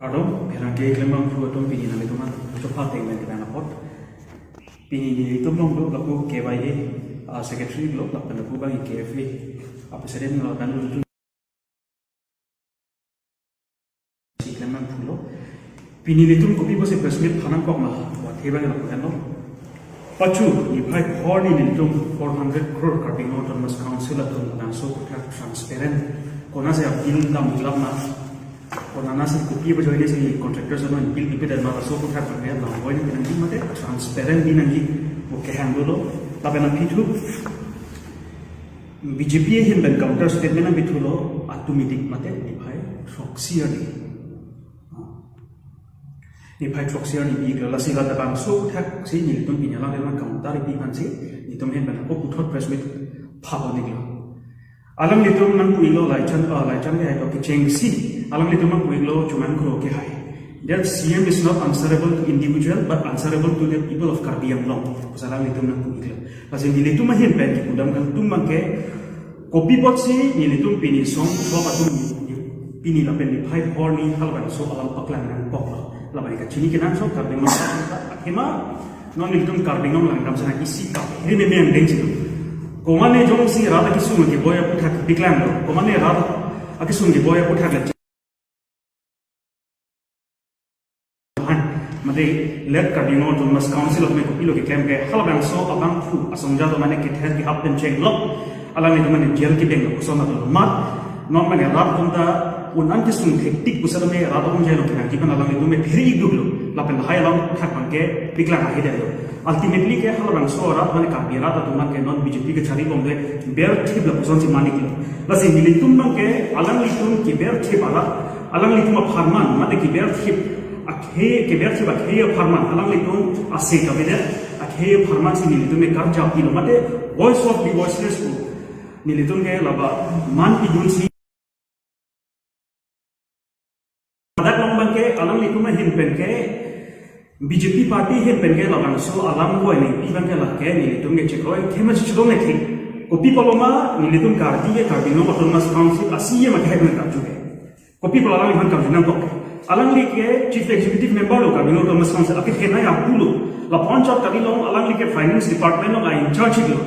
Ardom, perangke kelemang flu atom pini na itu mah cepat yang main kita napot. Pini di itu belum belum laku KYA secretary belum laku laku bagi KFA apa saja yang lakukan itu si kelemang flu. Pini di itu kopi bose presmit hanam kok mah buat hebat lakukan lo. Pacu di baik horny di itu 400 crore cutting autonomous council atau langsung transparent. Kona saya bilang dalam gelap mah. Karena nasi kopi berjual ini si kontraktor sama bil bil dan malah so kuat kerja lah, boleh nanti mate transparent di nanti, oke handle tapi nanti itu BJP yang ben counter statement nanti itu lo automatic mate ni bhai proxy ni bhai proxy ni bi kalau sih kalau bang so kuat si ni itu punya lah memang counter di kan si itu mungkin ben aku kuat press with power ni lo. Alam itu memang puilo laican ni itu kecengsi. Alam itu memang puilo cuman kuro ke hai. That CM is not answerable to individual but answerable to the people of Karbi Anglong. Alam itu memang puilo. Pasal nilai itu mahin pen kita udam kan tum mangke kopi pot si nilai itu pini song so patung pini la pen di pipe horny halban so alam paklan nan poklo. Labai ka chini kenan so Karbi Anglong akhema non itu Karbi Anglong lang sana isi ka. Ini memang dengsi tu. Komane jong si rada kisung ke boya puthak diklan lo. Komane rada akisung ke boya puthak la made let Karbi Anglong autonomous council of me kopilo ke camp ke halabang so abang fu asongja to mane ke ther ke happen check lo alami to mane jail ke beng so na to mat non mane rab kunta un antisung hektik pusara me rada on jail ke ki kan alami to me pheri duglo lapen hai lam thak ban ke pikla ha hide lo ultimately ke halabang so rab mane Karbi rada to man ke non BJP ke chari bombe ber thib la puson si manik lo la se militum man ke alami tum ki ber thib ala alami tum farman mate ki ber thib akhe ke ber thib akhe farman alami tum ase ka beder akhe farman si militum me kar ja pilo mate voice of the voiceless ko militum ke laba man ki dun si adak lombang ke alami tum hin pen ke BJP party hin pen ke laban so alam ko ni piban ke lakke militum ke chekroi khema chidong ne thi kopi paloma militum kardi ke Karbi Anglong autonomous council asiye ma khai ben kapju ke kopi paloma han kapju nan ko alang like chief executive member lo Karbi Anglong autonomous council akhe khena ya pulo la panchayat Karbi Anglong alang like finance department lo in charge lo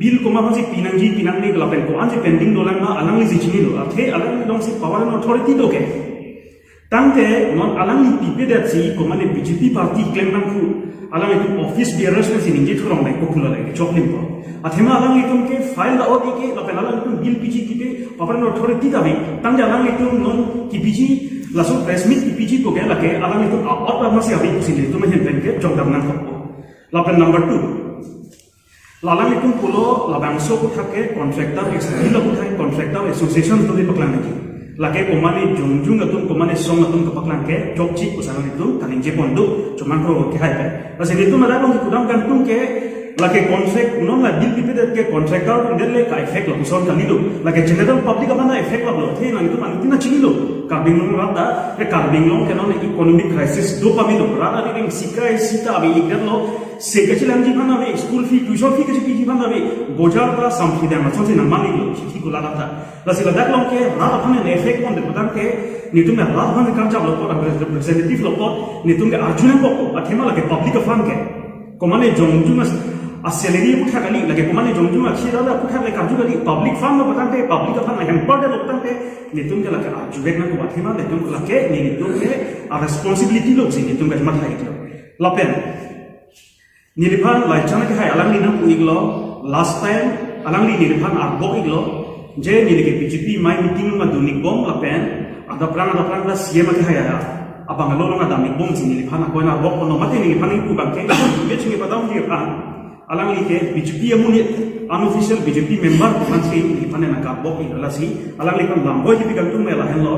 bill ko ma haji pinangni la pen ko anje pending dolang ma alang li chini lo athe alang long si power and authority do ke tangte non alang li pipe dat si ko mane BJP party claim nang fu alang itu office bearers ne sin inje thurong mai ko pula lai choklim ko athema alang itu ke file da odi ke la pen alang itu bill piji kipe power and authority da bi tang alang itu non ki piji langsung press meet ki piji ko ke la ke alang itu apa masih abi sin itu mahen pen ke jongdam nang ko la pen number 2 lalang itu pulo labangso ko thake contractor external ko thake contractor association to di paklan ki lake komani jungjung atum komani song atum kapaklan ke chokchi usaran itu kaling je pondu cuman ko ke hai pe bas itu madang ki kudam kan tum ke lake contract non la bill pipe ke contractor ndelle ka effect lo son kalido lake general public apana effect lo the na itu mantina chilo Karbi Anglong rada ke Karbi Anglong ke non economic crisis do pamilo rada ring sikai sita abi igdan lo sekecilan ji bana be school fee tuition fee ke ji bana be bojar ta samkhida ma chonse na mani lo chi ko la ta la sila dak long ke rada phane ne effect on de badan ke nitum me rada phane kam jab lo ko representative lo ko nitum ke arjuna ko athema la ke public fund ke komane jongjuma aseleri putha kali lage komane jongjuma khira la putha le kaju kali public fund ma badan ke public fund na hamper de loktan ke nitum ke lage arjubek na ko athema nitum la ke nitum ke responsibility lo sin nitum ke matha iklo lapen niliphan laichana ke hai alang ni nam iglo last time alang ni niliphan arbo iglo je nilike BJP mai meeting ma dunik bom lapen ada prang da CM ke hai ya abang lo nga damik bom sin niliphan ko na bok no mate niliphan ku bang ke be chinge padam ni phan alang li ke BJP amuni unofficial BJP member man si niliphan na ka bok igla si alang li kan lambo ji bigal tum la hen lo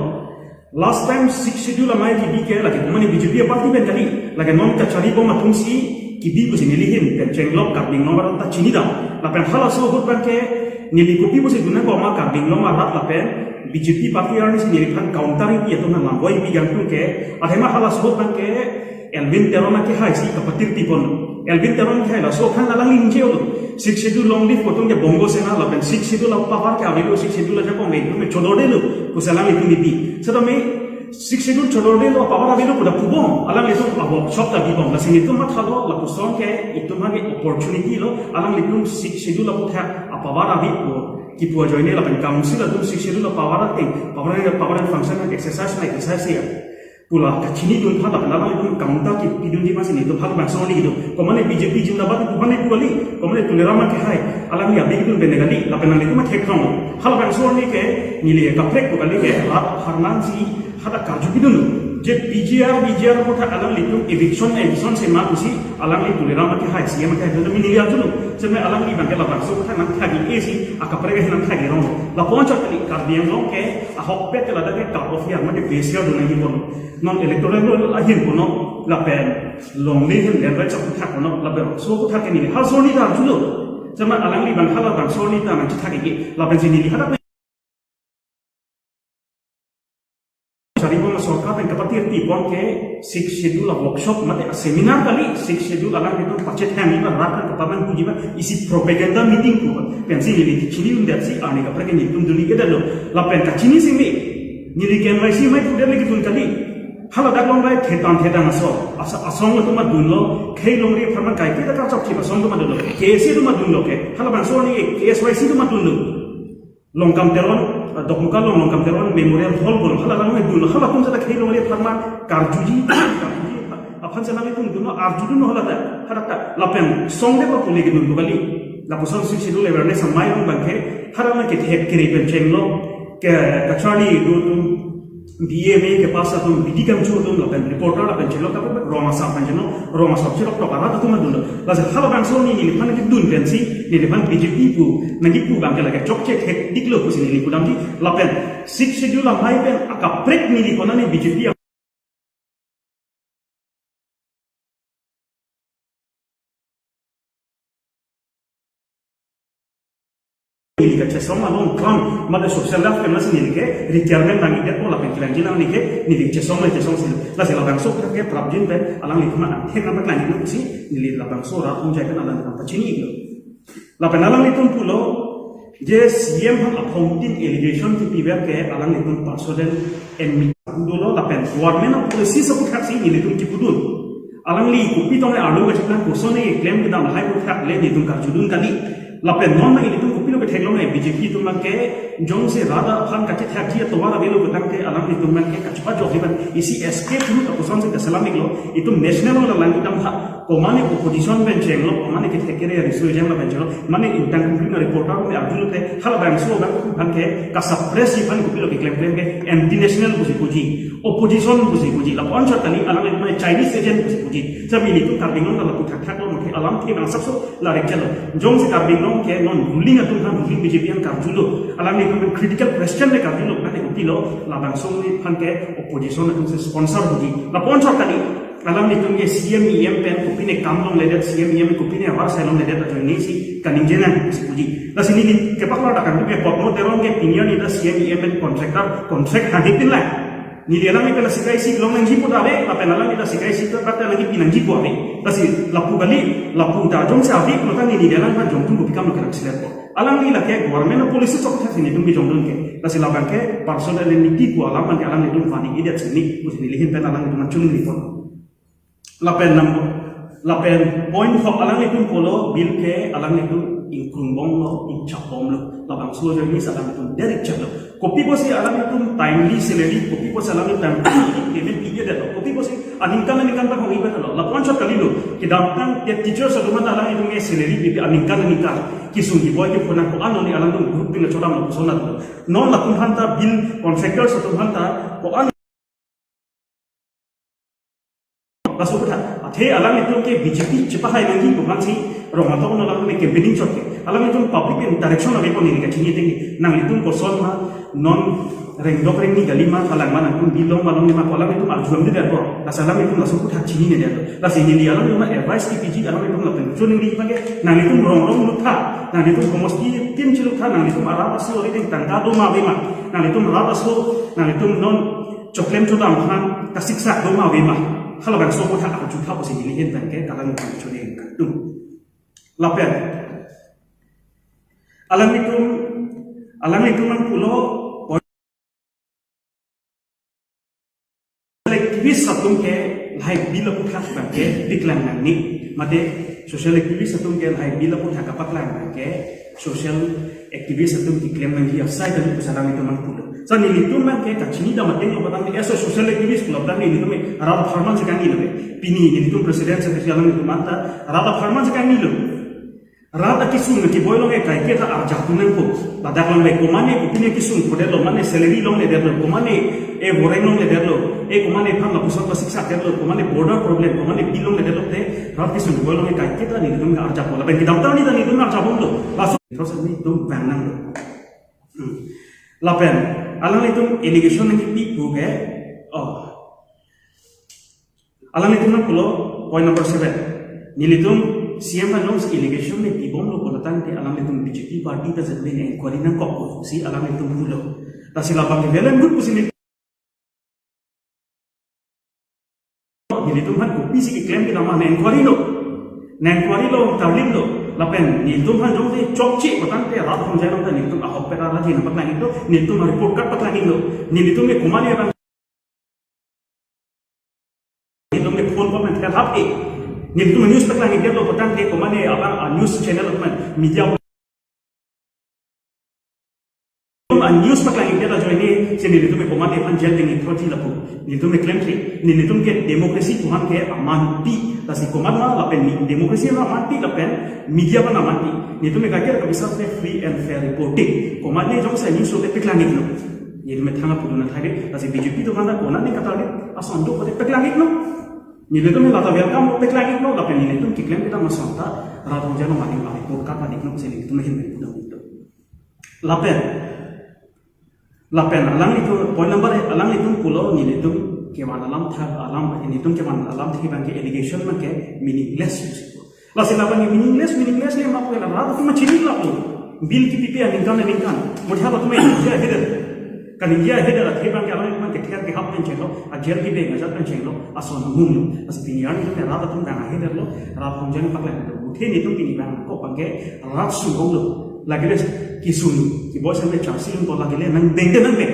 last time 6 schedule mai ki ke la ke mani BJP party ben kali la ke non ka chari bom atum si kibi ko sinilihin kan chenglok Karbi Anglong maron ta chini daw la pen hala so hot ban ke nili kopi ko se duna ko ma Karbi Anglong ma rat la pen BJP party arni se nili kan countering pi to na lamboi pi gang tu ke athema hala so hot ban ke Elvin Terona ke hai si kapatir tipon Elvin Teron ke la so khan la ling jeo 6 schedule long leave potong ke bongo sena la pen 6 schedule pa par ke avilo 6 schedule ja ko me chodode lu ko salam itu ni pi so to me six schedule cholo de lo power abilo kuda pubom alang itu workshop ta bibom la sini itu mathalo la puson ke itu mage opportunity lo alang itu six schedule la putha power abi ki puwa join la pen council la tu six schedule la power and function and exercise ya pula kachini dun phata pala itu kaunta ki pidun di masini itu phata bangso ni itu komane BJP jindabat itu komane puali komane tulerama ke hai alam ya big dun benegali la penang itu ma thekrom hal bangso ni ke nili ka prek ko kali ke harmansi hada kaju bidun je BJR ko tha alam itu eviction se ma usi alam itu tulerama ke hai siam ke itu mini ya dulu seme alam ni bangke la bangso tha nang thagi esi akapre ke nang thagi rom la poncha kali kardiam long ke ahok pe la da ke ka of ya ma de besia do nang bon non electoral ahin kono la pen long ni hin den cha thak kono la be so ko thak ni ha so ni da julo sama alang li bang hala bang so ni ta man thak ki la pen ni hada sari bon sorka pen kapatir ti bon ke six schedule workshop mate seminar kali six schedule alang itu pachet ham ni rat ka paman puji ba isi propaganda meeting ko pen si ni chini undar si ane ka prake ni tum duli ke da lo la pen ka chini sing ni ken mai si mai puder lagi tun kali hala dak long bai thetan aso asong to ma dun lo khei long ri pharma kai ke da ka chok thi asong to ma dun lo KC to ma dun lo ke hala bang so ni KSYC to ma dun lo long kam teron dokmuka long kam teron memorial hall bon hala lang dun lo hala kum sa khei long ri pharma karjuji aphan sa nami tum dun lo arjudu no hala da hala ta lapen song de ko puli ke dun kali la poson si sidu le berne samai long bang ke hala ma ke thek kri pen cheng lo ke kachani do tum BMA के पास तुम बीडी कम छो तुम लोग रिपोर्टर अपन चलो तब रोमा साहब चलो तो पारा तो तुम दूलो लासे हल बांसो नी निफान की दून पेंसी निफान बीजेपी पु नगी पु बांके लगे चोकचे थे दिखलो कुछ नी पुदाम की लापेन सिक्स शेड्यूल माई पेन अका प्रेक नी कोना नी BJP ini ke cesoma long kram made social life ke mas ni ke requirement nang ide pola pen kilan jina ni ke ni ke cesoma sil la se la bang so ke prabjin pen alang ni kuma the na mak lan ni si ni la bang so ra un jai kan alang kan pachini lo la pen alang ni tum pulo je CM han appointing allegation ti piber ke alang ni tum personal en mi dolo la pen government of policy support khak si ni tum ki pudun alang li kupi tong alu ke chaklan ko so ne claim ke dam hai ko khak le ni tum ka judun kali lapen non na ini tu kopi lo ke theklo na BJP tu mak ke jong se rada phan ka che thak ji to wara velo betang ke alam itu mak ke kachpa jo hiban isi escape tu ko son se islamic lo itu national lo lang dam tha ko mane opposition ben cheng lo mane ke thekere risu jam la ben chelo mane intang ku reporter me abdul te hal bang so bang phan ke ka suppress phan kopi lo ke claim ke anti national puji opposition puji la pon cha tani alam itu Chinese agent puji sabi ni tu karbingon la ku thak lo ke alam ke bang sabso la rekelo jong se karbingon ke non ruling atun han ruling BJP an karjulo alam ni kom critical question le karjulo na ko pilo la bang song ni phan ke opposition atun se sponsor buji la pon chot kali alam ni tum ye CM pen ko pine kam long le det CM ko pine awas salong le det atun ni si kaning jena buji la sini ni ke pakla ta kan ke potmo terong ke opinion ida CM pen contract hadipin la ni dia lami pela sikai si long nang jipu dave la pena lami da sikai si ta ta lagi pinang jipu ave tasi lapu gali lapu ta jong sa avi no ta ni dia lami pa jong tu ko pikam lo silat ko alang ni la ke government policy chok tha ni tum bi jong dun ke tasi la ban ke personal ni ti ko alang man ke alang ni dun fani ida sini us ni lihin pen alang dun chung ni ko la pen point ho alang ni tum polo bil ke alang ni tum ingkung bong lo ingchapom lo la bang so ni sa alang tum direct chalo kopi bosi alam itu timely salary kopi bosi alam itu payment period itu kopi bosi aningkan ta hongi betalo la poncho kali lo kidaptan ya teacher sa duman alam itu nge salary bibi aningkan kisungi boy ke phona ko ano ni alam itu group pin choda mo sona to non la kun hanta bill contractor sa tum hanta ko an baso kota the alam itu ke BJP chipa hai nangi ko hansi roma to no alam me campaigning choke alam itu public interaction ave ko ni ka chini te nang itu ko son ma non rengdok rengni galima kalang mana pun bilong malong lima kolam itu arjuam dia ko asalam itu langsung ku thak chini ne dia la sini dia alam itu advice ki pg alam itu la pension ni page nang itu rong lutha nang itu komosti tim chilu tha nang itu mara paslo ri teng tangka do ma bema nang itu mara paslo nang itu non choklem chu dam khan ka siksa do ma bema kalau bang so ko tha ka chu tha ko sini ni hen tang ke kalang itu chone ka tum lapen alam itu man pulo activist satung ke lai bila puthak bangke diklang ni mate social activist satung ke lai bila puthak kapaklang bangke social activist satung diklaim nang dia sai dan pusalang itu man pulo sa ni litum man ke kachini da mateng obatan ni eso social activist club dan ni tume arada farman sekan ni lobe pini ni litum president secretary alang itu manta arada farman sekan ni lobe rata kisung ke boy long kai ke ta arja tunen ko badak long be komane upine kisung ko delo mane salary long le delo komane e boreng long le delo e komane phang pusat ba siksa delo komane border problem komane bilong le delo te rat kisung boy long kai ke ta ni dum arja ko la ben kidam ta ni da ni dum arja bom do baso terus ni dum bang nang do la pen alang itu allegation ni pi ko ke alang itu na pulo point number 7 nilitum CM announce allegation में पीबोम लोग बोलतान के अलाम में तुम BJP party का जब में इंक्वायरी ना कॉपो सी अलाम में तुम भूलो तासी लापा के वेलन गुड पुसी ने ये तुम हन ओपीसी के क्लेम के नाम ने इंक्वायरी लो तालिम लो लापेन नी तुम हन जो से चौकची बोलतान के रात हम जाए ना नी तुम अहोप पे रात ही ना पता नहीं तो नी तुम रिपोर्ट कर पता नहीं लो नी तुम में कुमारी है नी तुम में फोन पर में थे आप ni tu news tak lagi dia lo petang ke komane abang news channel apa media news tak lagi dia jo ini sini ni tu me komane pan jel dengan thoti lapu ni tu me claim ni tu ke demokrasi tuhan ke amanti tasi koman ma lapen ni demokrasi ma amanti lapen media pa amanti ni tu me kager ka bisa se free and fair reporting komane jong sa news te pek lagi no ni tu me thanga puduna thage tasi BJP tu kana kona ni kata ni asan do pek lagi no ni leto me lata welcome pek lagi no lapen ni leto kiklem kita masanta radong jano mati mati podcast pa dikno se ni tu me hin me do lapen alang itu point number alang itu pulo ni leto kewan alam thak alam ni tu kewan alam thi bang ke allegation man ke meaningless la se lapan ni meaningless le ma ko la rad tu ma chini la ko bill ki pipe aninkan mujha ba tu me ya hede kan dia hede la thi bang ke alang man ke thak ke hap pen chelo a jel ki be ngajat pen chelo ason mum as pinian ni me rad tu bang hede lo rad hom jan pak la do the ni tu pini bang ko bang ke rad su gong lo lagi les kisun ki boy sampai chansi ko lagi le nang bengde nang be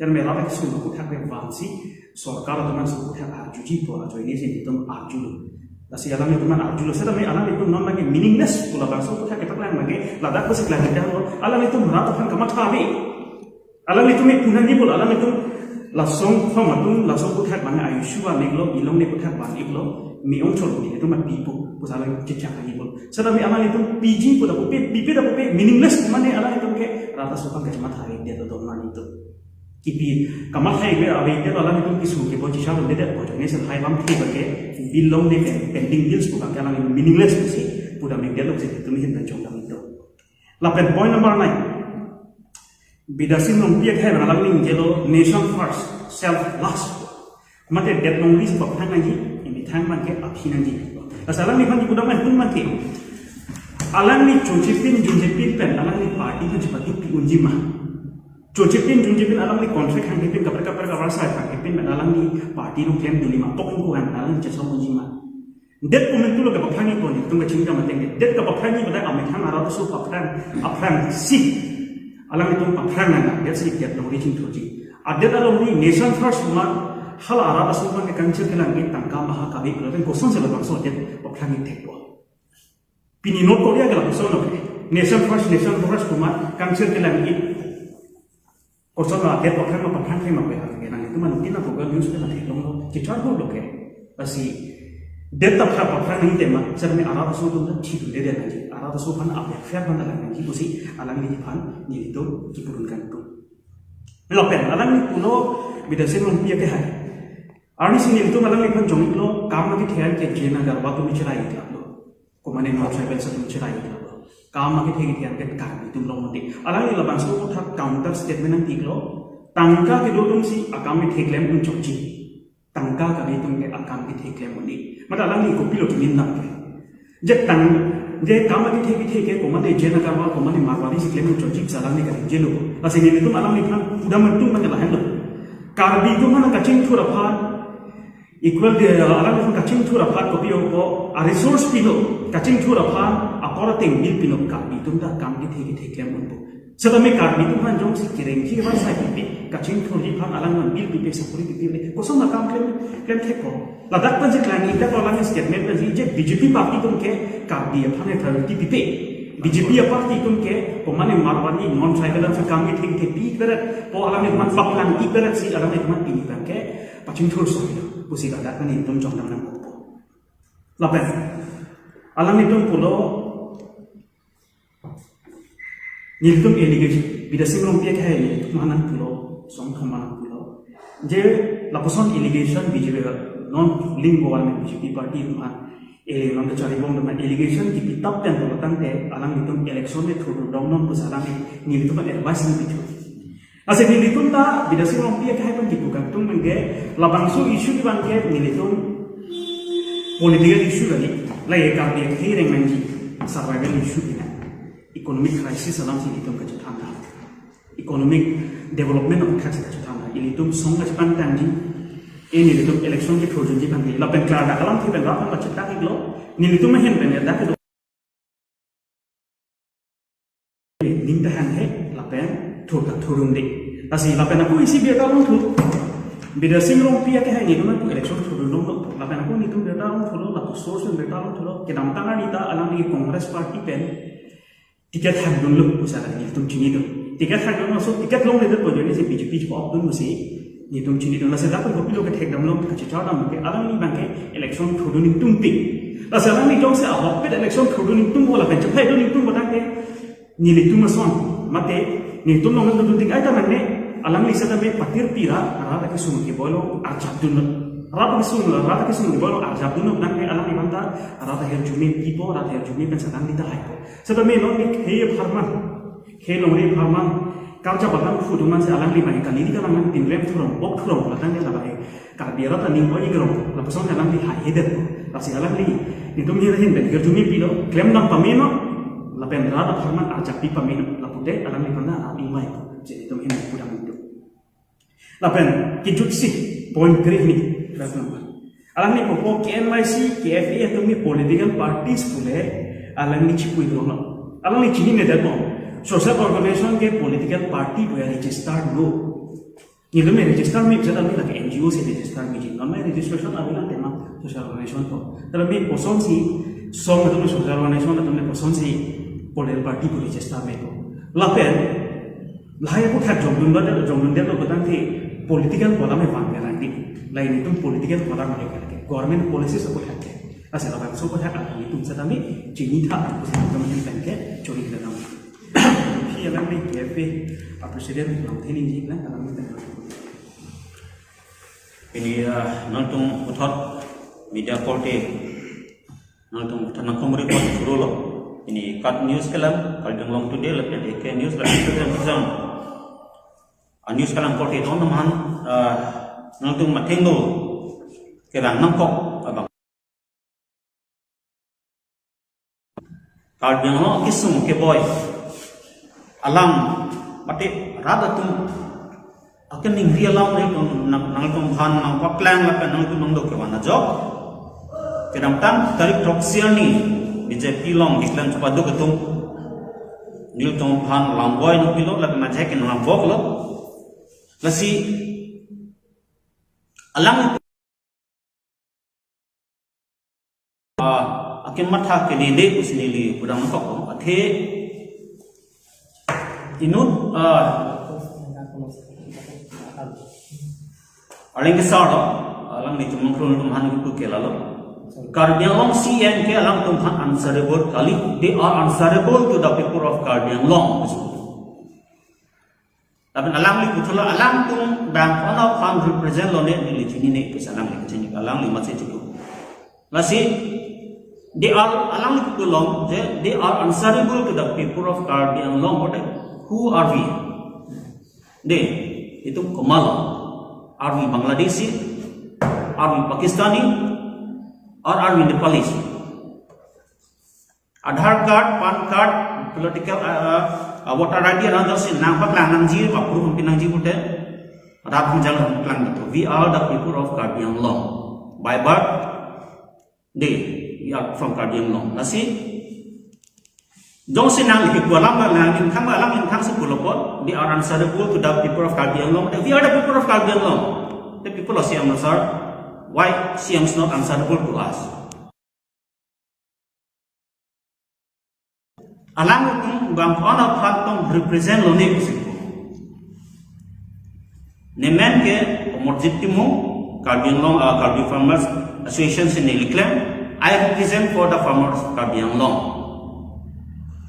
jan me rad kisun ko thak be vansi सरकार teman sebut yang arjuji po ajo ini sih itu arjulo nasi alam itu man arjulo saya tapi alam itu non lagi meaningless pula bangsa kita kita plan lagi ladak pasti lagi dah alam itu berat kan kamat kami alam itu me punani pula alam itu langsung formatun langsung putar mana ayushua neglo ilong ne putar ban iblo mi onchol ni itu man pipo pusala cecak lagi pula saya tapi alam itu PG pula pipi dah meaningless mana alam itu ke rata sopan ke kamat hari dia tu man itu kipi kamat hai be abe te alam itu kisu ke boji sha de de bojo ne se hai bam thi ba ke bilong de pending deals bukan ke alam meaningless sih puda me dialog se tu hin dan chong dam itu lapen point number 9 bidasin nong pia khai alam ni gelo nation first self last mate det nong ris ba thang ngi ini thang man ke aphi ngi asalam ni kan puda man kun man ke alam ni chojipin junjipin pen alam ni party ke jipati pi unjima Jojipin alam ni kontrak hang kipin kabar saya hang kipin alam ni parti lu klaim dulu lima pokok itu kan alam jasa mujima det pumen tu lo ke bapani ko ni tu macam mana tengge det ke bapani pada amet hang arah tu apran si alam itu apran na dia si dia tu reaching toji adet alam ni nation first ma hal arah tu ma ke kancil ke langi tangka maha kabi ko ten koson se lo so det bapani tekko pini not ko dia ke la so no nation first ma kancil ke langi Kosa lah, dia pakai ma pe harga nang itu mana kita program news pe nanti long kita harus loke. Asi dia tak pakai ni tema, sebab ni arah tu tu dah cipu dia nanti. Arah tu pan apa fair pan dalam nanti bosi alam ni pan ni itu kipurunkan tu. Lopen alam ni pulo bidasin long pia ke hai. Arni sini itu alam ni pan jomik lo kam lagi thian ke jena gar waktu ni cerai itu lo. Komane mau saya belajar ni cerai itu. काम आगे थे कि यार कार भी तुम लोग मते अलग ही लबांसो को था काउंटर स्टेटमेंट नंग तिकलो तंका के दो तुम सी अकाम में थे क्लेम उन चौची तंका का भी तुम के अकाम के थे क्लेम उन्हीं मतलब अलग ही कॉपी लो तुम ना के जब तंग जे काम आगे थे के कोमते जेना करवा कोमते मारवाड़ी सी क्लेम उन चौची साला ने कर जेलो असे ने तुम अलग नहीं पूरा मन तुम मन लहन लो कार भी तुम ना कचिंग थोड़ा फार equal de alam pun kacing tu rapat kopi opo a resource pino kacing tu rapat apora ting bil pino kapi tum dah kam ki theki theki lem unbo Sedami karbi tu kan jom si kireng ki ban sai pipi kacing thori phan alang man bil pipi sapuri pipi le kosong na kam klem theko ladak pan je klan ita ko lang statement pan je BJP party tum ke karbi phan e priority pipi BJP party tum ke pomane marwani non tribal se kam ke thing ke pi berat po alang man paklan pi berat si alang man pi kan ke pacing thor so pusi ka dak ni tum jong nam ko lapen alang ni tum pulo Niltum allegation bida singrong pia khai manan pulo som khamanan pulo je laposon allegation BJP non link government BJP party man non the chari bom man allegation ki pitap pen to tante alang nitum election me thodu dongnom pusalang ni nitum advice ni pitu ase ni nitum ta bida singrong pia khai pan ki bukan tum menge labangsu issue ki ban ke ni nitum political issue gali la ye ka pia khai reng manji survival issue ni economic crisis alam si itum ka chathanga economic development of kha chathanga ilitum song ka pan tanji ini litum election ki thojun ji kan la pen kla da alam thi pen ra ka chathanga iglo ni litum hen pen da ka ning ta han he la pen thor ka thorum de asi la pen aku isi bi ka long thu bida singrong pia ka ni ma election thojun long la pen aku ni tu da long tholo la tu source be ta long tholo ke nam tanga ni ta alam ni congress party pen tiket handun lu usara ni tum chini do tiket handun so tiket long le to jone se BJP ko abdun musi ni tum chini do la se da ko pilo ke thek dam long ka chi chawda mu ke alang ni bank ke election thodu ni tum pi la se alang ni jong se a hop election thodu ni tum bola pe chpai do ni tum boda ke ni le tum son mate ni tum long do ting ai ta manne alang ni se da me patir pira ara ta ke sum ke bolo ar chabdun rata kisung di bawah arjab dulu nang alam ni banta rata her jumi pipo rata her jumi kan sedang di tahai sebab meno ni kaya farman kaya longri farman karja batang fuduman se alam ni mai kan ini kan nang tinrem thurong bok thurong batang ni labai kar biara ta ning oi gerong la person alam ni hai heder rasi alam ni tum ni rahin ben her jumi pilo klem nang pameno la pen rata farman arjab pi pameno la pude alam ni kan na ni mai jadi tum ini pudang itu la pen kijut si point kri ni alam ni popo KMIC KFA itu mi political parties pule alam ni cipu itu no alam ni cini ne demo social organization ke political party to register no ni do me register mi jada mi lagi NGO se register mi jin no me registration avila tema social organization to tar mi poson si som to social organization to me poson si political party to register me to lapen lahai ko khat jong dun de to batang thi political pola me van kara ni lain itu political pola me kara ke government policy सब है के ऐसे लगा सब है आगे तुम सदा में चीनी था उसे तो मैं पहन के चोरी कर रहा हूँ फिर अलग में कैफे प्रेसिडेंट नाम थे नहीं जीतना अलग में ini nantung uthar media korte nantung tanang komri ko surulo ini kat news kalam kaldeng long today lepen ek news la exam news kalam korte don man nantung matengno kerang nangkok abang kaldeng lo kisum ke boy alam mate radatum akan ning rialam ne nang tum bhan nang paklang la pe nang tum nang do ke wana job kedam tan tarik proxier ni BJP long diklan chapa do ketum nil tum bhan lam boy no pilo la ma jek nang bok lo lasi alam akan matha ke dede usni li pudang kok athe inun aling kesaro alang ni tumang krul tumhan ku kelalo Kardianglong CN ke alang tumhan answerable kali they are answerable to the people of Kardianglong tapi alang li putula alang tum bang one of han represent lo ne ni chini ne ke alang li chini alang li masih cukup lasi they are alang li putulong they are answerable to the people of Kardianglong who are we they itu Kamal are we Bangladeshi are we Pakistani or are we Nepalese Aadhaar card PAN card political voter ID and others in nampak langan ji approve pinang ji pute rat jalan plan itu we are the people of Kardianglong by birth they we are from Kardianglong nasi Jong sinang li ko lam lang in thang alam in thang sa pulopot, they are answerable to the people of Karbi Anglong. We are the people of Karbi Anglong. The people of Siam sir, why Siam is not answerable to us? Alam kung bang ono phatong represent lo ne kusiko. Nemen ke morjit timu Karbi Anglong Karbi Farmers Association se niliklam. I represent for the farmers of Karbi Anglong.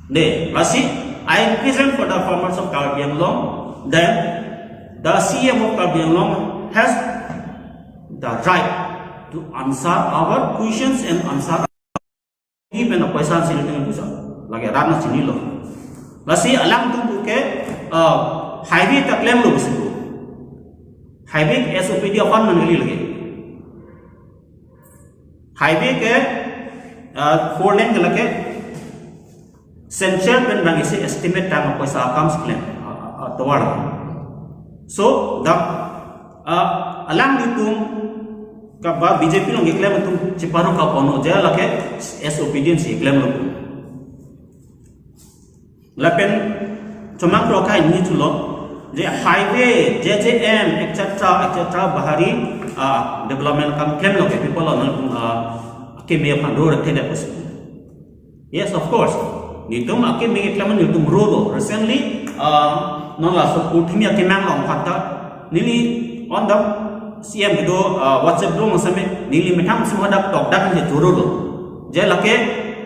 Then, I represent for the farmers of Karbi Anglong. Then, the CM of Karbi Anglong has the right to answer our questions and answer even a question sinilang pusa. Lagi rana sinilo. Alam tu ke highway tak claim lo bisiku. Highway SOPD अपन मनगली लगे. Highway ke 4 lane ke lage. Central pen bang isi estimate time apa sa accounts claim toward. So the alam itu kaba BJP long claim itu ciparu ka pono jaya lake SOPD si claim lo. Lapen cuma prokai ini tu lo je highway JJM etc bahari development kam claim lo ke people on kemia pandora tidak pos. Yes, of course. Nitum akim mengi klaman nitum rolo recently non la support mi akim mang long phata nili on the CM video WhatsApp dong same nili metham semada tok dak je jurolo je lake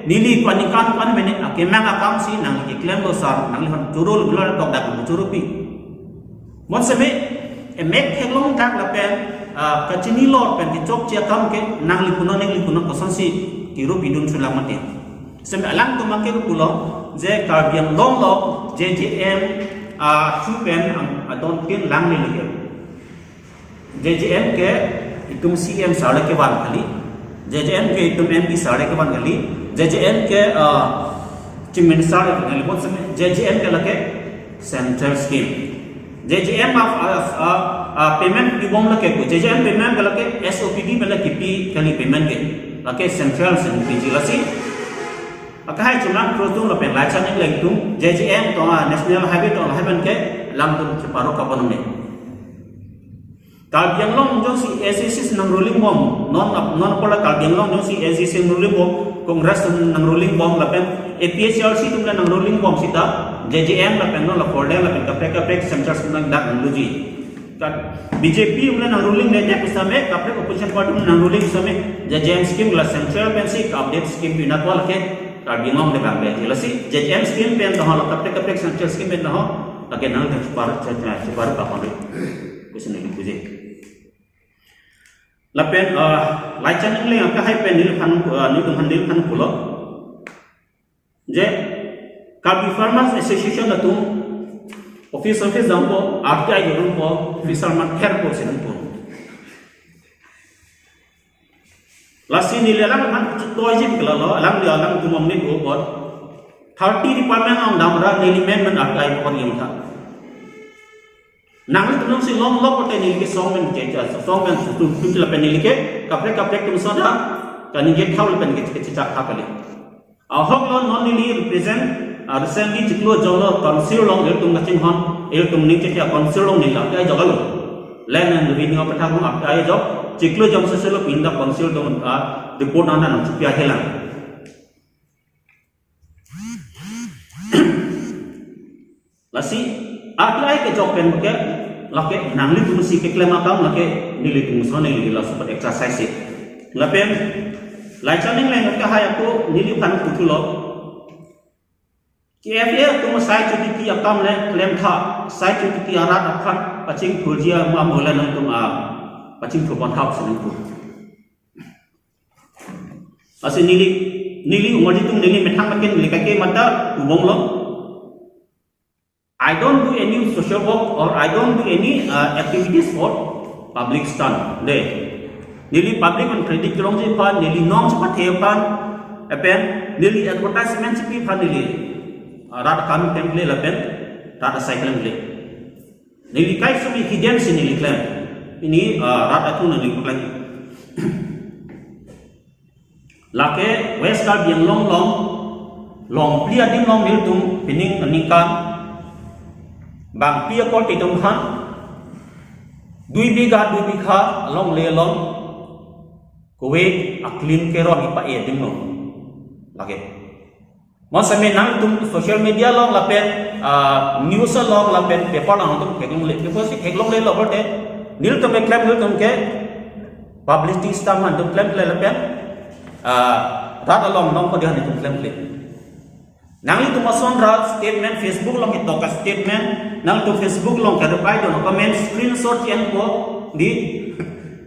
nili panikan pan mene akim mang akam si nang iklam lo sar nang li jurol glo tok dak jurupi mon same e mek thelong dak la pen kachini lord pen ki chok chia kam ke nang li puno kosan si kiru bidun sulamate Sampai alam tu makin pulau, je Karbi Anglong lo, JJM, chupen adon tin lang ni lagi. JJM ke itu CM sahaja ke wan kali, JJM ke itu MP sahaja ke wan kali, JJM ke cimin sahaja ke kali. Buat sampai JJM ke lagi central scheme. JJM payment di bom lagi ko, JJM payment ke lagi SOPD bela KP kali payment ke, lagi central jelasih. Akai cuma produk lepen lacan yang lagi tu JJM tu National Highway tu highway ke langkung separuh kapan ni. Karbi Anglong jo si ACC nang rolling bomb non pola Karbi Anglong jo si ACC rolling bomb Kongres nang rolling bomb lepen APHRC tu nang rolling bomb sita JJM lepen non la folder lepen kapek center nang dak luji. BJP nang rolling ne jak sampai kapek opposition party nang rolling sampai JJM scheme la central basic update scheme binat wal ke Karbi Anglong de bang beti lasi JJM scheme pen dah la kapek central scheme pen dah lagi nang separuh kapan ni kusen ni puji lapen laican yang lain apa hai pen nil kan pulo je Karbi Farmers Association tu office jampo RTI gurun po fisherman care po sinan po lasi ni lelang kan toijin kelalo alam dia alam tu momni go bot 30 department ang damra nilimen man RTI po ni ta nang tu nung si long lok pote ni ke songmen jeja songmen tu la pen ni ke kapre tu soda kan ni thau la pen ke cicak ta pale ahok lo non ni represent recently ciklo jolo council long el tum ngachin hon el tum ni cetia council long ni la ai jogalo len and revenue patha hong ai jog ciklo jom seselo pinda council dong report ana nang chupia helang lasi RTI ke jog pen ke lake nangli tu si ke klema kam lake nili tu so nili la super exercise lapen laichaning lain ka haya ko nili pan kutulo KFA tu masai cuti ti akam le claim tha sai cuti ti arat aphan paching khurjia ma mola nang tum paching thopon thap sen tu ase nili umadi tum nili methang makin nili kake mata ubong lo I don't do any social work or I don't do any activities for public stand de nili public on credit long je pan nili nong chpa the pan apen nili advertisement chpi pan nili rata kami temple lapen rata cycle le nili kai sumi hidden si nili claim ini rata tu nili claim lake West Karbi Anglong long plia dim long nil tum pining anikan bang pia kol ti tum han 2 biga long le long kowe aklin ke ron ipa e dim long lage masa me nang tum social media long lapen news long lapen paper long tum ke long le paper si ke long le lo bote nil tum me claim nil tum ke publicity stam han tum claim le lapen rat long nong ko dia ni tum claim le nang itu mason rat statement Facebook long itu ka statement nang tu Facebook long ka reply do comment screenshot yang ko di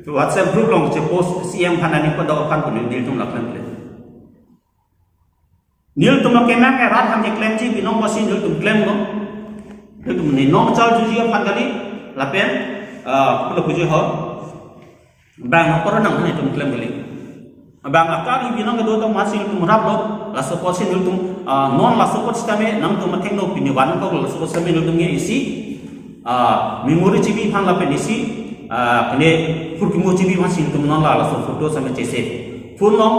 WhatsApp group long je post CM phanani ko do phan ko nil tum la claim le nil tum ke na ke rat ham je claim ji binong masin nil tum claim no nil tum ni nong chal ju ji phan kali la pen ko lo je ho bang ko nang ni tum claim le bang akar ibinong ke do to masin tum rap lo la support sin nil tum non la support stame nang tum theng no pini wan ko la support stame nil tum ye isi memory chibi phan la pen isi kene furki mo chibi masin tum non la so photo same chese phone long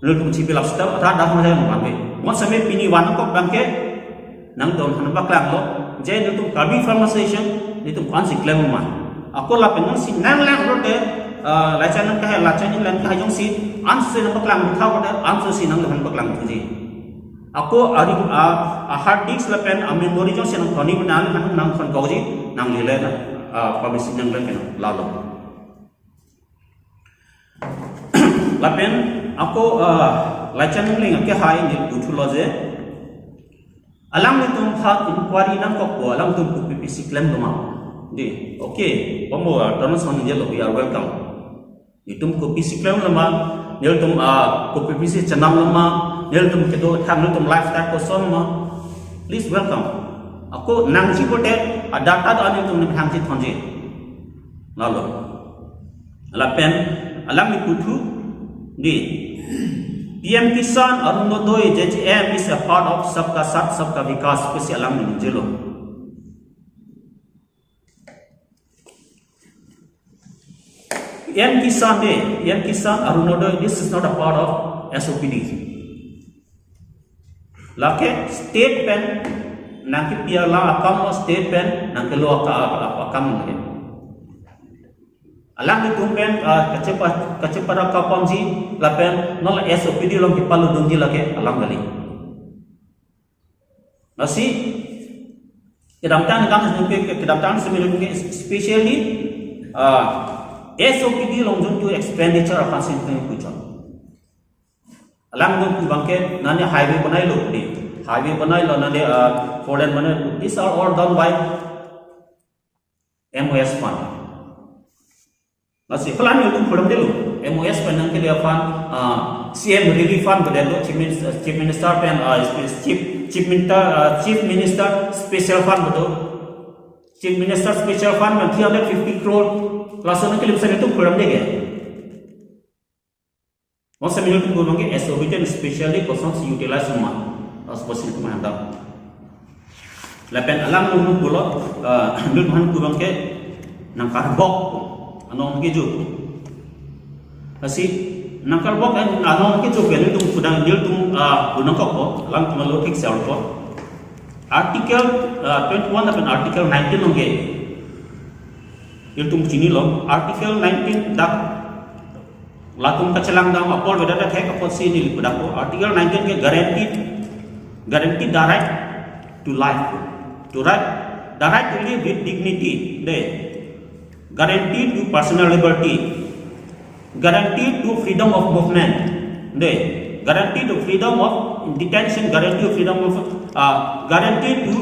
nil tum chibi la stap ra da ho ja mo ban be mo same pini wan ko bang ke nang tum han ba klang lo je nil tum kabi conversation ni tum kan si claim ma ako la pen si nang lang ro te la chan ka la chan ni lang ka jong si answer nang baklang thau ko answer si nang han baklang thuji ako ari hard disk la pen memory jong si nang khoni nang nang khon ko ji nang le na publish nang le pen la lo la pen ako la chan ling ke hai ni uthulo je alam ni tum kha inquiry nang ko alam tum PPC claim do ma di okay omo donor son ni lo we are welcome itum ko PC claim lama nil tum ko PPC chanam lama nil tum ke do tham nil tum lifestyle ko son ma please welcome ako nang ji bote data do nil tum thang ji thonje lalo ala pen alam ni kutu di PM Kisan Arunodoi JJM is a part of Sabka Sat Sabka Vikas ko si alam ni jelo PM Kisan Arunodoi, this is not a part of SOPD. Lake state pen nangki piala akam state pen nangki lo akam nge. Alang di tumpen kacepara kapam ji lapen nol SOPD long kipalu dongji lake alang gali. Nasi kedamtan kami sampai kedamtan sembilan especially SOPD long jun to expenditure akan senteng kucon. Alam dong bangke nane highway banai lo di highway banai lo nane foreign banai. These are all done by MOS fund. Nasi pelan yo tum forum dulu MOS fund nang ke dia fund CM relief fund bedelo chief minister pen chief minister special fund bedo chief minister special fund में 350 crore Larsen के लिए उसने तो program देंगे वो सब मिलकर बोलोगे SOPD especially persons utilize semua seperti itu mana lepen alam lu bolo dulu mana kurang ke nangkar bok anong keju asi nangkar bok anong keju kan itu sudah dia tu gunung kok lang cuma lo fix out kok article 21 dan article 19 longge iltum chini lo article 19 dak latung kacelang dam apol beda dak hek apol sini lipu dak article 19 ke guarantee the right to life the right to live with dignity de guarantee to personal liberty guarantee to freedom of movement de guarantee to freedom of detention guarantee to freedom of guarantee to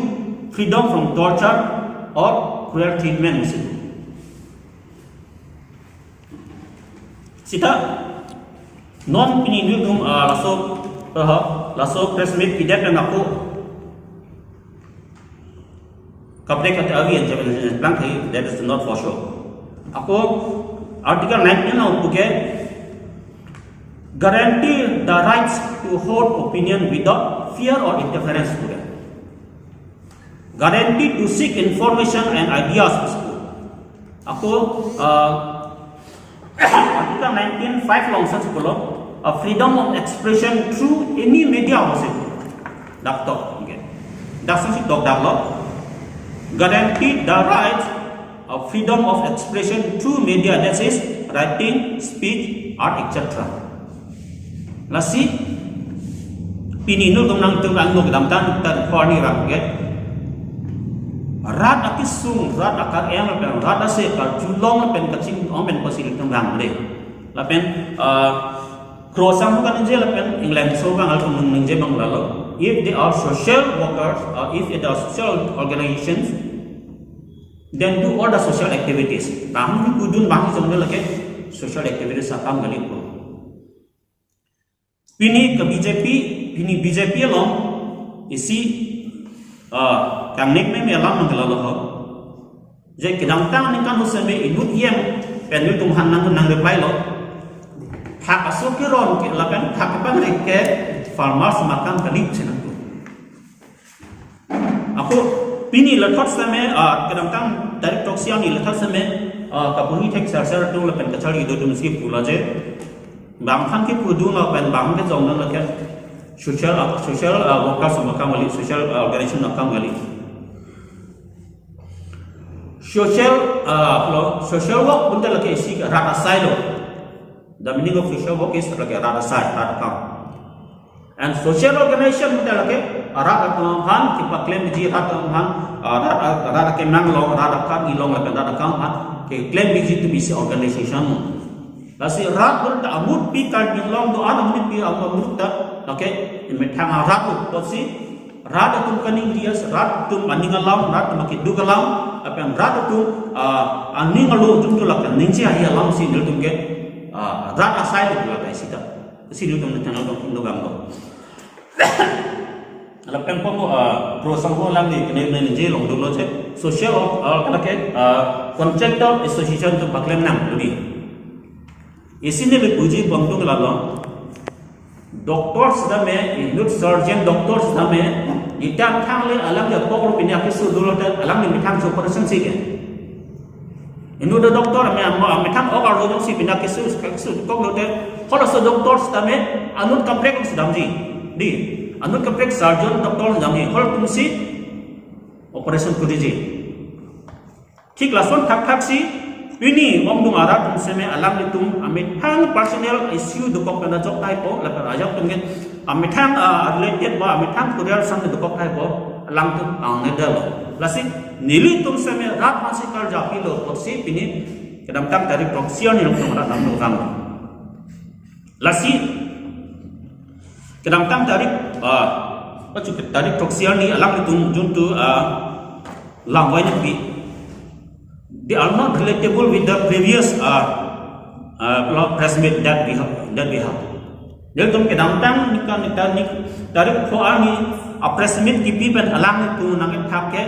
freedom from torture or cruel treatment sita non pini dum laso press meet pidap dan aku kapre kata avi and blank that is not for sure aku article 19 now okay guarantee the rights to hold opinion without fear or interference to them guarantee to seek information and ideas aku article 19 5 long such below freedom of expression through any media was it dak tok okay dak sang tok dak lo guaranteed the right of freedom of expression through media, that is writing, speech, art, etc. Lasi pini nu tumnang tumang nu dam tan tan khoni rak ge rat akisung rat akar em pen rat ase kar chulong pen kaching om pen pasil tumrang le la pen krosang kan je la pen England so bang al tum ning je bang lalo if they are social workers or if it are social organizations, then do all the social activities. Bang ni kudun bang jomne lake social activities akam gali ko. Pini ke BJP, pini BJP long isi kamnek me alam ngalalo ho. Je kedang tang ni kan usame inut yem penil tumhan nang reply lo. Hak asuk ki ron ki lapen hak pan ke farmers makan kalip chenang tu. Aku pini lathot same kadang tang dari toksian ni lathot same kapuni tek sar tu lapen kachari do tu mesti pula je bang khan ki pudu la pen bang ke jong na ke social workers makam wali social organization makam wali social work bunta la ke isi rata sai lo. The meaning of social work is like rata sai rata kam. And social organization bunta la ke rata kam ki paklem ji rata kam rata ke mang long rata kam ilong la rata kam ke claim biji to be organization. Lasi rat berda amut pi kan long do ana muni pi amut ta okay in metang rat ko si rat tum kaning dias rat tum aningalam rat makit dugalam apan rat tum aningalu tum tu lakan ninci ahi alam si dil tum ke rat asai tu lakai sita si dil tum tanang tum dugam do lakan pomo pro sangho lam ni kene je long do lo che social ke contractor association tu paklem nam ludi इसने में पूजी बंटू के लालो डॉक्टर्स दा में इनुट surgeon doctors दा में इटा थांग ले अलग या पकड़ पिने आके सु दुलो ते अलग में मिठांग सु ऑपरेशन सी के इनुट डॉक्टर में मिठांग और रोजों सी पिना के सु को लोटे फॉलो सु डॉक्टर्स दा में अनुट कम्प्लेक्स दाम जी दी अनुट कम्प्लेक्स सर्जन डॉक्टर दाम जी फॉलो तुम सी ऑपरेशन कर दीजिए ठीक लासन थक सी ini om dung arat tum seme alam litum amitang personal issue dokok kana jok tai po la ajak tum gen amitang related ba amitang kurial sang dokok tai po alam tum ang nedal lasi nili tum seme rat masih kal japi lo porsi pini kedam tam dari proxion yang tum rat nam kam lasi kedam tam dari dari proxion ni alam litum juntu langwai ni they are not relatable with the previous press meet that we have. Jadi tuh kedang tang nikan dari koan ni press meet kipi pen alang itu nangit thap ke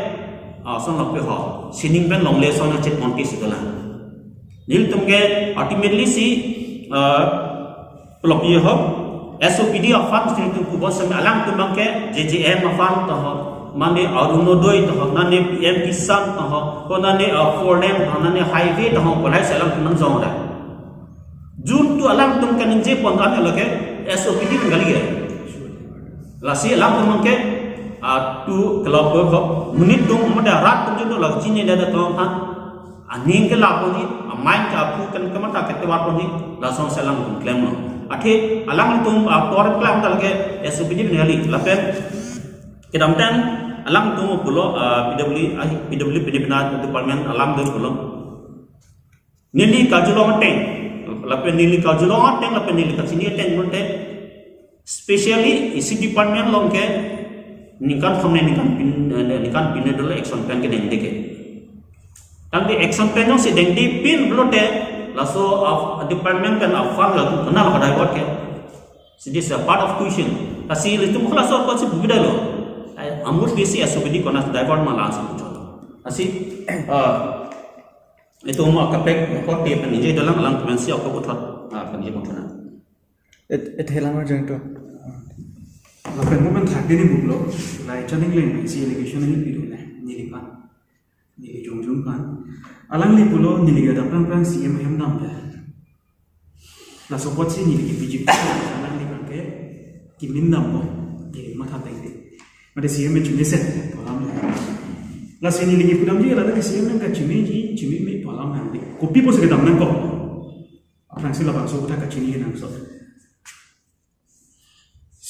son lok pe ho sining pen long le son chet monti situlah. Jadi tuh ke ultimately si lok ye ho SOPD afan sini tuh kubos sem alang tuh bangke JJM afan toh mane arunodoi to nane PM kisan to ko nane fornem nane highway to polai salam tuman zong da jun tu alam tum kan je pon kan lage SOPD ngali ge lasi alam tum ke tu kelop ko menit tum mada rat tum tu lag chini da to han aning ke la ko ni amain ka pu kan kamata ke wa ko ni la song salam tum claim no athe alam tum tor claim ta lage SOPD ngali lapen kedam tan alam tu pulo PW department alam tu pulo nili kajulong teng lapen nili kajulong teng lapen nili kasini teng monte specially isi department long ke nikan khamne nikan pin dolo action plan ke deng deke tang di action plan no si deng di pin blote laso of department kan afan la tu kenal kadai bot ke so this is a part of tuition kasi itu muklah so apa sih beda lo amur bisi SOPD kona driver malang sa pucho asi itu mo kapek ko te pan je dalam lang pensi ko puthot pan je puthona et helamar jento la pen mo man thak ni buklo lai chaning len si allegation ni pidu na ni pan ni jong pan alang li pulo ni ga dam pran CM hem nam da la support si ni ki BJP alang ni bangke kimin nambo ye matha taide made CM chune set palam la sini lagi pudam ji la ke CM ka chime me palam handi kopi po se ke damnan ko Francis la bangso ta ka chini nang so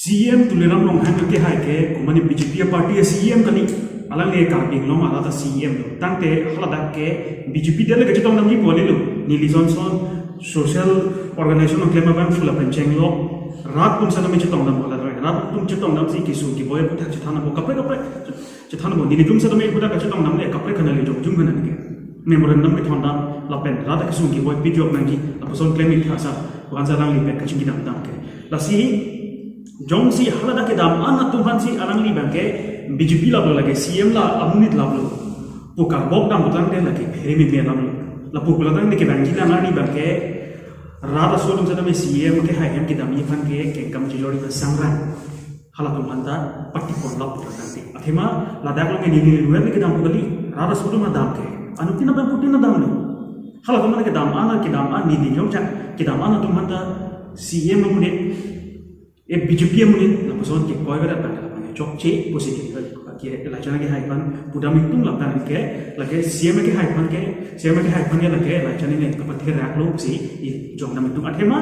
CM tuliram long han ke hai ke kumani BJP party CM kani alang ne ka ping long ala ta CM lo tangte hala ke BJP delegate tong nam ni poli lo ni Johnson social organization of claim ban fula pancheng lo rat pun sana me chitong nam ala rat tum chitong nam si kisu ki boy putak chithana bo kapre chithana bo ni tum sana me putak chitong nam le kapre kana le jong jung kana ke memorandum ke thonda la pen rat kisu ki boy video nangi la person claim it asa wanza lang li pen kaching dam dam ke la si jong si hala ke dam ana tum han si alang li bang ke BJP la lage CM la amunit la lo pukar bok dam butang de lage pheri me me lam la pukula dang de ke bang la ngani bang ke rada solum sada me CM ke hai ki dam fan ke kam jilori ka sangra hala tum hanta patti kon la putra tanti athima la dak lang ni ruel ke dam pukali rada solum dam ke anutina bang putina dam lo hala tum ke dam ana ni di jong cha ke dam ana tum hanta CM amunit e BJP amunit la person ke koi ga ta chok che positif ke la chana ke hai pan pudam itung la tan ke la ke CM ke hai pan ke la ke la chana ne ka pathe rak lo si i jong nam itung athema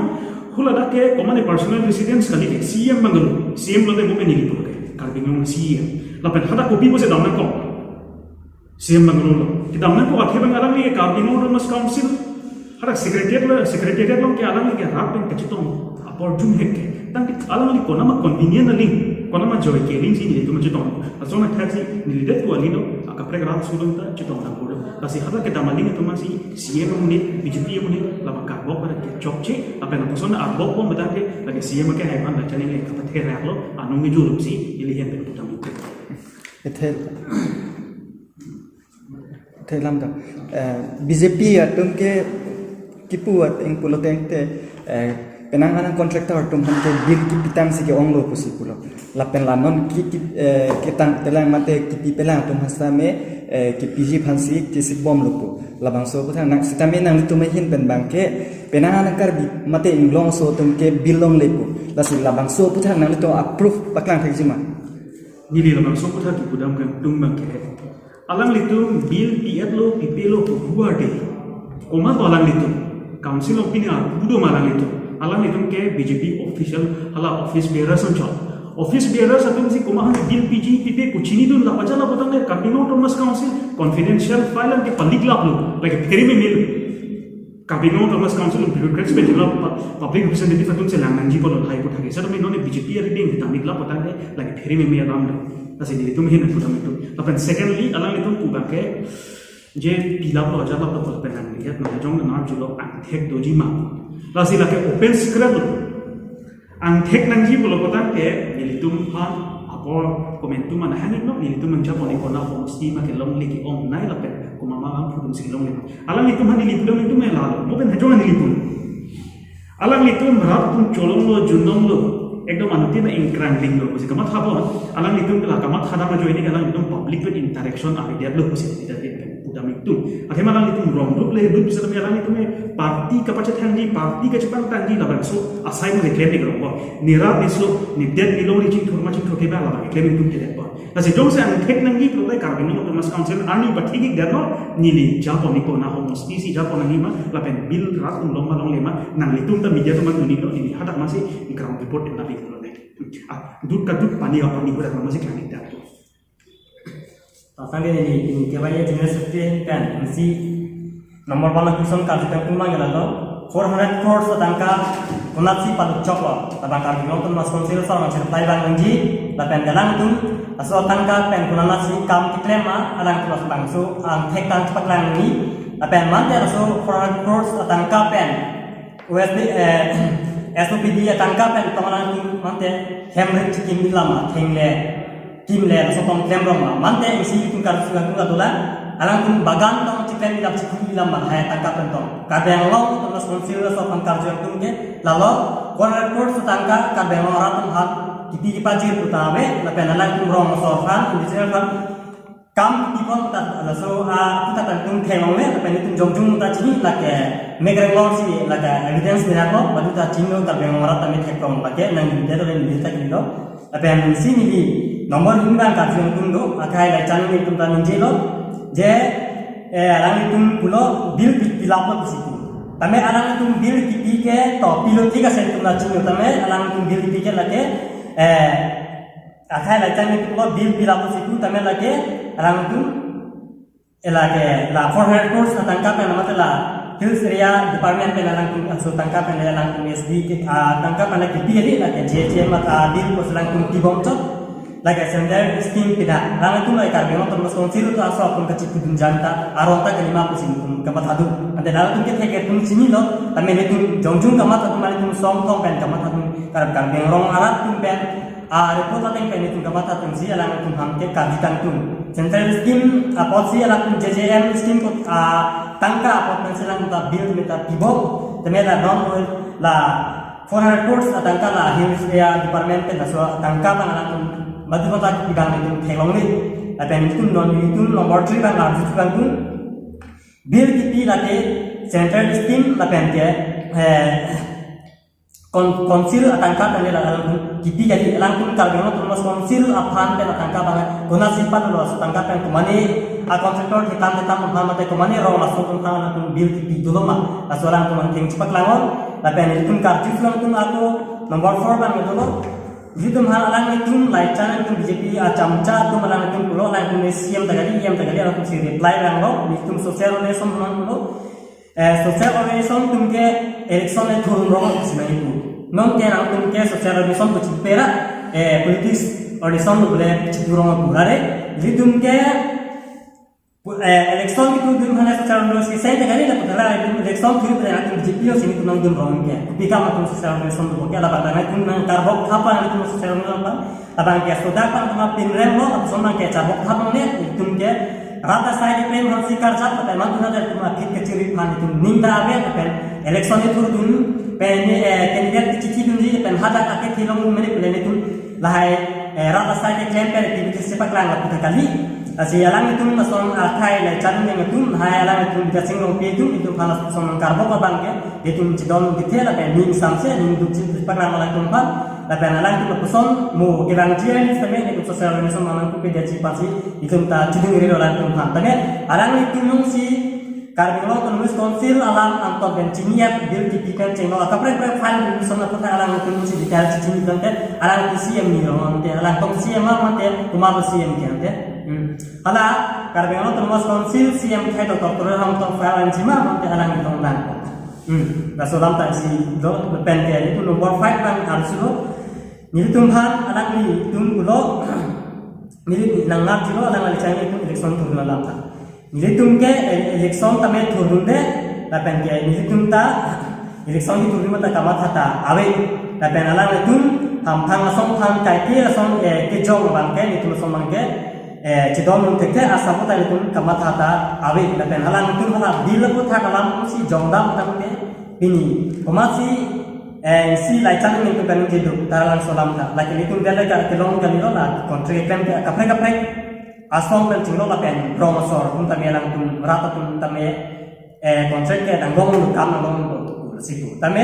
hula da ke common personal residence kali ke CM bangalu CM lo de mo ni lipo ke kar bingong CM la pen hada kopi bo se dam na ko CM bangalu lo ki dam na ko athe bangalang ni ka bingong mas council hada secretariat lo ke alang ni ke rap pen ke chitong apor jum hek ke tang alang ni ko na ma convenient link kono ma joy ke ring si ni tu chitong azona taxi ni lidet ko alino akapre gram sudong ta chitong na bodo kasi hada ke damaling tu masi CM ni BJP ni la ka bo para ke chokche apen na persona abok ko mata ke lagi CM ke hai pan la chane ne ka pathe rak lo anong ni jurup si ili hen pe putam ni Thailand BJP atum ke kipu at ing puloteng te penanganan kontraktor tum han ke bil ki pitang si ke onglo pusi pulo lapen lanon ki tang telang mate ki pelang tum hasta me ki piji phansi ki sik bom lupu labang so puthang nak sitame nang tum hin pen bangke penanganan kar bi mate inglong so tum ke bilong lepu lasi labang so puthang nang to approve paklang thai jima ni li labang so puthang ki pudam kan tum bangke alang litum bil piat lo pipelo ko huwa de koma to alang litum council opinion budo malang litum alang litum ke BJP official hala office bearer sancho office bearer satum si kumahan bil PG pipe kuchini dun la pajala botang ne Kabino Thomas Council confidential file ke public la lo like pheri me mail Kabino Thomas Council bureaucrats pe jela public representative atun se langan ji polon hai puthage sa me none BJP reading tamik la botang ne like pheri me mail ram kasi litum hin putam itu lapan secondly alang litum puga ke je pilap lo jala lo penan ni na jong na julo anthek doji ma lasi lake open secret lo anthek nangji bolo potang ke nilitum han apor komentum mana hanik no nilitum nang japoni kona hosti ma ke long leki om nai lape ko mama ang pudum si long leki alang litum han nilitum itu me lalo mo ben hajong nilitum alang litum rap tum cholong lo junong lo ekdom anti na ingkrang ling lo kusi kamat habo alang litum ke la kamat hada ma joini alang litum public with interaction idea lo kusi tidak udam itu akhirnya alang litum wrong loop le loop bisa tapi alang litum parti kapacha thangji parti ka chapang tangji laban so asai mo claim ni gro nira nislo ni dead ni lo ni ching thurma ching thoke ba laban claim tu ke ba na se jong se an thek nangji pro lai Kabino Thomas Council arni bathi gi gano ni li japo ni ko na ho mosti si japo nangji ma laben bil rat um long malong lema nang litum ta media to man ni lo ni hada masih ni ground report na bi lo ne dut ka dut pani apa ni bura masih klang kita tu Pasal ini kebaya jenis seperti kan mesti nomor 1 kuson ka kita kuma gala lo 400 crores tangka kunatsi palu choklo tabang Kabino Thomas Council sa macam Taiwan nangji lapen dalang tum aso tangka pen kunanasi kam kiklema alang tulas bangsu ang thektan paklang ni lapen mante aso 400 crores tangka pen USB SOPD tangka pen tomalan mante hemrik chikim lama thengle kimle aso tong lemroma mante isi tungkar suga dola alang kum bagan tong chicken ilap chikuli lamba hai tangka pentong kadang lo Thomas Council so tangkar jor tungke lalo 100 crores tangka kadang lo ratum hat kipi pajir putawe lapen alang kum rong so fan individual fan kam people ta so kita tantung themong le lapen tum jongjung ta chini lake megrengor si laga evidence minako batu ta chino ka bengora ta me thekong lage nang ni dero ni dita kilo apen si ni nomor himban ka jong tundo akai la chan ni tum ta ni jelo je arang tum pulo bil pilap si tame arang tum bil ki ke to pilot ki ka sen tum na chino tame arang tum bil ki ke lage akai la chan ni pulo bil pilap si tame lage arang tum elage la 400 crores na tangkap na matala hills area department pe lang tung so tangkap na lang tung SD ke tangkap na ki pili la ke je mata dil ko lang tung tibom to la ke sender scheme pida lang tung ai karbe no to konsil to aso apun kacip dun janta aronta ke 5% tung kamat hadu ante lang tung ke theke tung sini lo tame le tung jongjung kamat tung mali tung som thong pen kamat tung karab karbe rong arat tung pen report ateng pen tung kamat tung si lang tung ham ke kaditan tung central scheme apot si lang tung JJM scheme ko tangka apot men silang ta build meta tibo temela non la 400 crores tangka la hills area department pe so tangka bang lang madu kota bidang itu thelong ni apen itu non itu nomor 3 bang la itu bang build kipi late central scheme la pen ke konsil tangka pe la kipi jadi langkun kalbeno terus konsil aphan pe tangka bang guna simpan lo tangka pe kumani a kontraktor hitam Muhammad ko mani ro la sotun khana tum bil ki duloma asolang tum ting cepat langon la pen tum kartis lang tum aku nomor 4 bang dulu hitum hal alang tum lai channel tum BJP a chamcha tum alang tum pulo lang tum CM tagali alang tum si reply bang lo tum social relation bang lo social relation tum ke election e thurun ro sinai pu non ke lang tum ke social relation ko chipera politics audition bole chipurong purare hitum ke election itu dum hana secara luas ki saya tegari la putara election tu pada akan BJP sini tu nang dum rong ke pika matum secara election tu ke la batana tu nang karbok thapa itu secara luas apa abang ke soda pan ma pinrem lo abson nang ke carbok thapa ne itu ke rata side prem hansi karja pada matu na tu ma fit ke ciri pan itu ninda ave pen election itu dum pen candidate cici dum ji pen hada ake thilong mene plan itu lahai rata side claim per activity sepak lang la putar kali asi alang itu masong akai la chan ne itu hai alang itu gasing rong pe itu panas song karbo ka bang ke itu cidon gite la pen ning samse ning du sepak lang la tumpa la pen alang itu peson mu kirang jian seme itu social relation malang ku pe jadi pasi itu ta cidung ri la tumpa tane alang itu nung si Karbino penulis konsil alam anto benciniat bil tipikan cengol kapre file di sana pun alang itu si detail cicini kan alang itu CM ni ron te alang tong CM ma te kumar CM kan te hala Karbino penulis konsil CM kai doktor ram tong file anjima te alang itu nang rasolam tak si do pen ke itu nomor 5 bang arsulo ni tumhan alang ni tum ulo ni nang nap jilo alang alicang itu election tu dalam ta Nilitum ke election tame turunde lapen ke nilitum ta election di turun mata kamat hata awe lapen alang itum ham phang asong phang kai ke asong ke jong bang ke nitum asong bang ke cidom tekte asamu ta itum kamat hata awe lapen alang itum hala bil ko tha kalam si jongdam ta ke bini omasi si lai chan ni tu kan ke du talang solam ta lakin itum dele ka kelong kan lo la contract kan kapre asong dan cinglo la pen promosor tum tame lang tum rata tum tame kontrak ke tanggong kam nang situ tame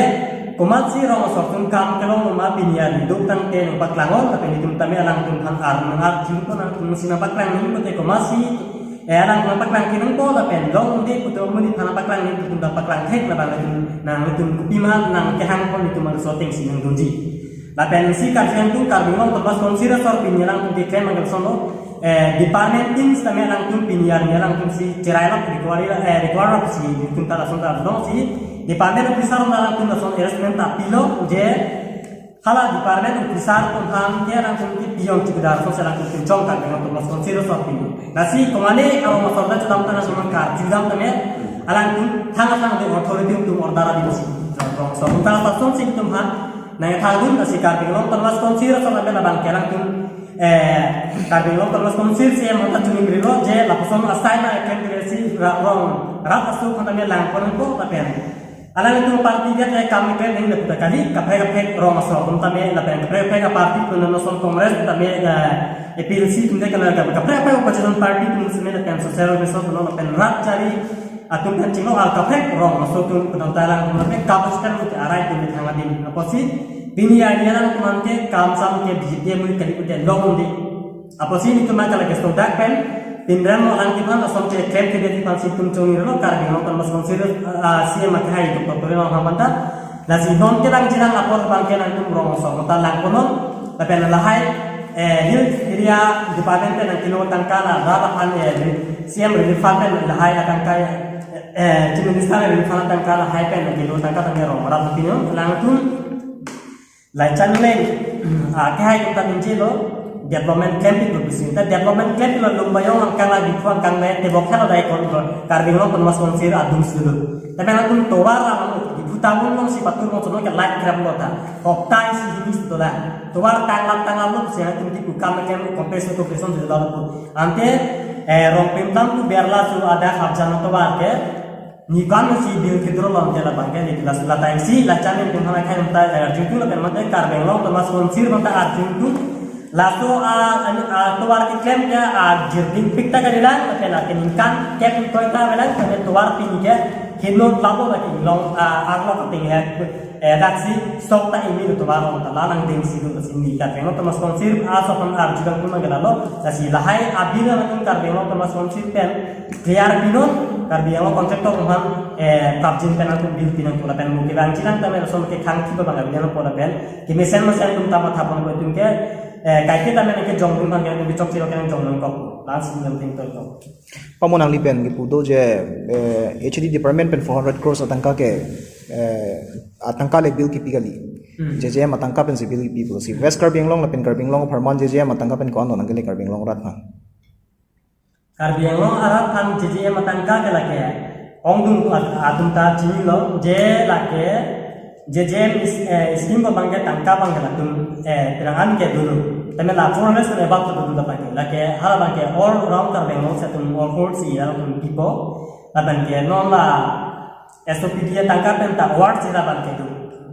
komat si promosor tum kam kelong ma pinia hidup tang ke no paklangon tapi tum tame lang tum han ar nang ar jing ko nang tum sina paklang ni ko te komat si lang nang paklang kinang ko la pen long de ko to muni han paklang ni tum da paklang thek la bang nang tum kupima nang ke hang ko ni tum mal shooting sinang donji la pen si ka jen tum karbingon to bas konsira sor pinyalang tum de krem ngal sono department things tame lang tum piniar lang tum si ceraila require si tum ta langsung ta dong si department officer lang tum langsung arrestment ta pilo je hala department officer tum ham ke lang tum ki pion ti dar so lang tum chong ka tum langsung siro so pilo nasi komane aro masalda tum ta langsung ka jidam tame alang tum thanga de authority tum ordara di si so tum ta langsung si tum ha na thagun nasi ka tum langsung siro so la bang ke lang tum Karbino terus konsil si yang mata cumi berilo je laposan asai na kandidasi rong rat asu kantame langkon ko tapen alang itu parti dia kami kan yang lebih kali kapai rong asu kantame lapen kapai parti penulisan kongres kantame APLC tunde kana kapai pacaran parti tunde semena kan sosial meso lapen rat cari atum kan cinglo al kafek rong masuk tu pedang talang tu ke kapasitas tu arai tu dithangadin apa sih bini adiaran tu ke kamsam ke bijit mu kali ku den long di apa sih itu makala ke stodak pen Pindran orang kita langsung cek klaim ke dia di pansi tum cungi relo karbi no kan masuk sir sia makai itu potore no hamanta lasi non ke lang jirang lapor bangke nang tum rong so mata lang kono tapi lahai health area department nang kilo tangkala raba an siam relief fund lahai akan kaya chief minister relief fund tangkala hai pen nang kilo tangkala nang rong raba pinyo lang tum lai chanle ke hai kita minjilo development camp itu bising. Tapi development camp itu lumbayong angkang lagi tu angkang me tebok kan ada ikon karbing lo penumas konsir adum sulu. Tapi nanti towar ramu di butamun lo si patur mo sono ke light grab lo ta. Oktai si jenis itu lah. Towar tanggal lo sih nanti di buka macam kompres itu person di dalam tu. Ante rompimtam tu biarlah su ada habjan towar ke. Nikan si bil kidro lo jala bangke di kelas latai si lacamin pun hana kai mata arjun lo kan mata karbing lo penumas konsir mata arjun tu. Lalu tuar klaim dia jirding pikta kadilan tapi nak keningkan kep koi ta belan tapi tuar pinja hinot lapo lagi long arlo kating daksi sok ta ini tuar on talang ding sidu sini ka keno to mas konsir asopan arjugan pun magalalo dasi lahai abina nakun karbeno to mas konsir pen clear binon karbeno kontraktor han kapjin pen aku bil pinan pula pen muki bancilan tame som ke khangki to bangal pula pen ki mesen masen tum tama thapon ko tum ke kaiti tame ke jongun bang yang bicok siro kan jongun ko langsung yang tinggal ko pamonang lipen ki pudo je HD department pen 400 crores atangka ke atangka le bill ki pigali je matangka pen si bill ki people si west karbing long la pen karbing long perman je matangka pen ko non ngale karbing long rat phan karbing long arat phan je matangka ke lake ongdum atum ta chini lo je lake je scheme ko bangke tangka bangke latum terangan ke dulu teme la foreigners ne bab to dulu bangke lake hala bangke all round karbing long setum all court si atum people aban ke non la SOP dia tangka pen ta award sila bangke tu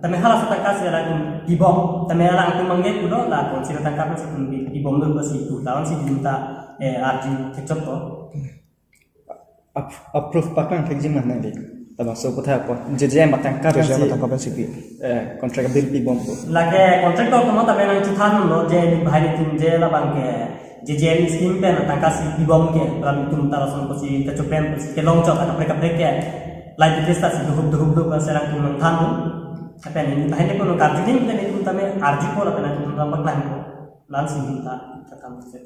teme hala satangka sila tum dibom teme la atum mangge pulo la kon sila tangka pen setum dibom do basi tu lawan si dinta arji kecot to approve pakang tekjim mana ni tabang so kota apa je matangka je matangka pen CP contract bill pi bom ko lage contract ko mo tabe nang tuthan no je ni bahari tin je la bangke je scheme pen tangka si pi bom ke pram tum tarason ko si kecopen si ke long chok ka mereka breke lai di desta si duhub do kan serang tum than apa ni bahari ko no karjin ni ni tum tame arji ko la pen tum tambak lan ko lan sing kita kam se